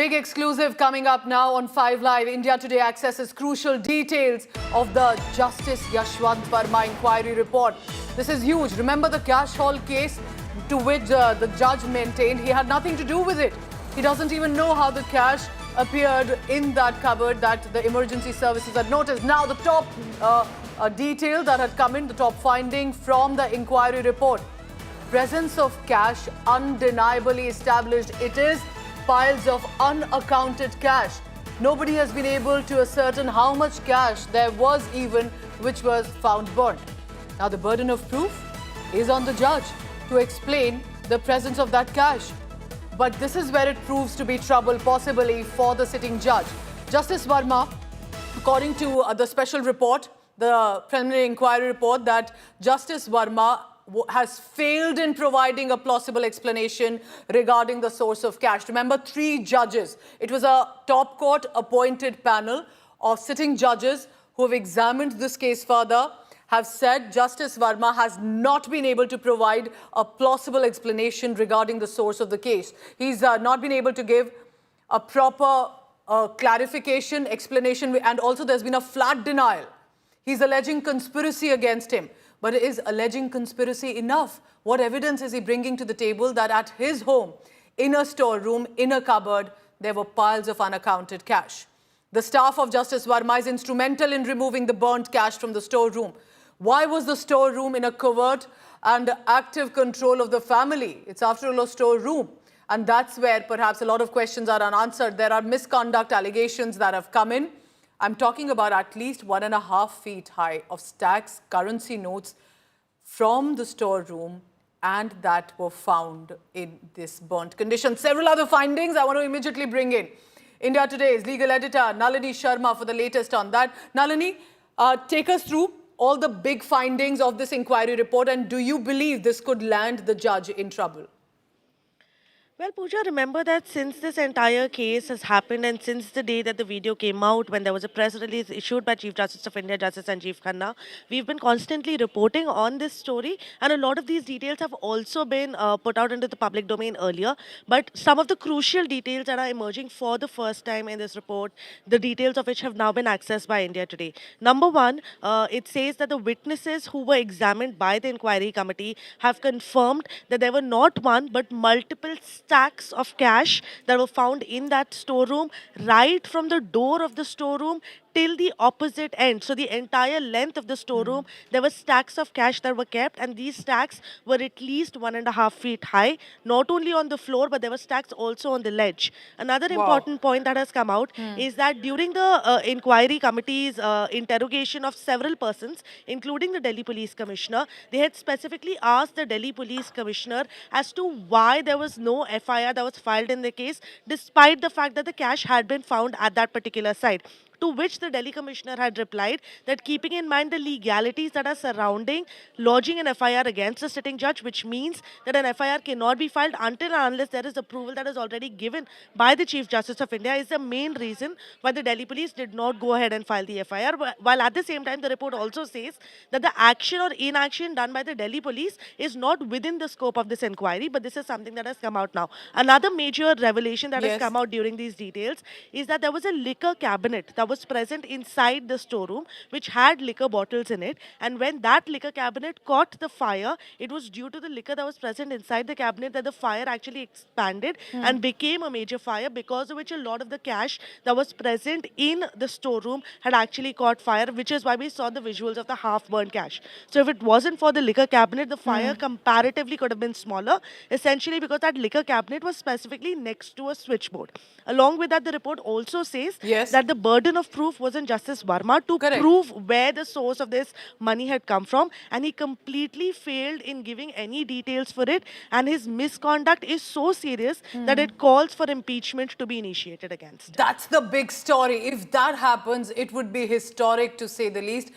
big exclusive coming up now on 5 Live. India Today accesses crucial details of the Justice Yashwant Verma inquiry report. This is huge. Remember the cash haul case to which the judge maintained he had nothing to do with it. He doesn't even know how the cash appeared in that cupboard that the emergency services had noticed. Now the top detail that had come in, the top finding from the inquiry report. Presence of cash undeniably established. It is piles of unaccounted cash. Nobody has been able to ascertain how much cash there was even which was found burnt. Now the burden of proof is on the judge to explain the presence of that cash. But this is where it proves to be trouble possibly for the sitting judge. Justice Verma, according to the special report, the preliminary inquiry report, that Justice Verma has failed in providing a plausible explanation regarding the source of cash. Remember, 3 judges. It was a top court appointed panel of sitting judges who have examined this case further, have said Justice Verma has not been able to provide a plausible explanation regarding the source of the case. He's not been able to give a proper clarification, explanation, and also there's been a flat denial. He's alleging conspiracy against him. But is alleging conspiracy enough? What evidence is he bringing to the table that at his home, in a storeroom, in a cupboard, there were piles of unaccounted cash? The staff of Justice Verma is instrumental in removing the burnt cash from the storeroom. Why was the storeroom in a covert and active control of the family? It's after all a storeroom. And that's where perhaps a lot of questions are unanswered. There are misconduct allegations that have come in. I'm talking about at least 1.5 feet high of stacks, currency notes from the storeroom, and that were found in this burnt condition. Several other findings I want to immediately bring in. India Today's legal editor Nalini Sharma for the latest on that. Nalini, take us through all the big findings of this inquiry report, and do you believe this could land the judge in trouble? Well, Pooja, remember that since this entire case has happened and since the day that the video came out, when there was a press release issued by Chief Justice of India, Justice Sanjeev Khanna, we've been constantly reporting on this story, and a lot of these details have also been put out into the public domain earlier. But some of the crucial details that are emerging for the first time in this report, the details of which have now been accessed by India Today. Number one, it says that the witnesses who were examined by the inquiry committee have confirmed that there were not one but multiple stacks of cash that were found in that storeroom, right from the door of the storeroom till the opposite end. So the entire length of the storeroom, there were stacks of cash that were kept, and these stacks were at least 1.5 feet high, not only on the floor, but there were stacks also on the ledge. Another important point that has come out is that during the inquiry committee's interrogation of several persons, including the Delhi Police Commissioner, they had specifically asked the Delhi Police Commissioner as to why there was no FIR that was filed in the case, despite the fact that the cash had been found at that particular site. To which the Delhi Commissioner had replied that keeping in mind the legalities that are surrounding lodging an FIR against a sitting judge, which means that an FIR cannot be filed until and unless there is approval that is already given by the Chief Justice of India, is the main reason why the Delhi Police did not go ahead and file the FIR. While at the same time, the report also says that the action or inaction done by the Delhi Police is not within the scope of this inquiry, but this is something that has come out now. Another major revelation that has come out during these details is that there was a liquor cabinet that was present inside the storeroom which had liquor bottles in it, and when that liquor cabinet caught the fire, it was due to the liquor that was present inside the cabinet that the fire actually expanded and became a major fire, because of which a lot of the cash that was present in the storeroom had actually caught fire, which is why we saw the visuals of the half-burned cash. So if it wasn't for the liquor cabinet, the fire comparatively could have been smaller, essentially because that liquor cabinet was specifically next to a switchboard. Along with that, the report also says that the burden of proof was on Justice Verma to prove where the source of this money had come from, and he completely failed in giving any details for it, and his misconduct is so serious that it calls for impeachment to be initiated against. That's the big story. If that happens, it would be historic to say the least.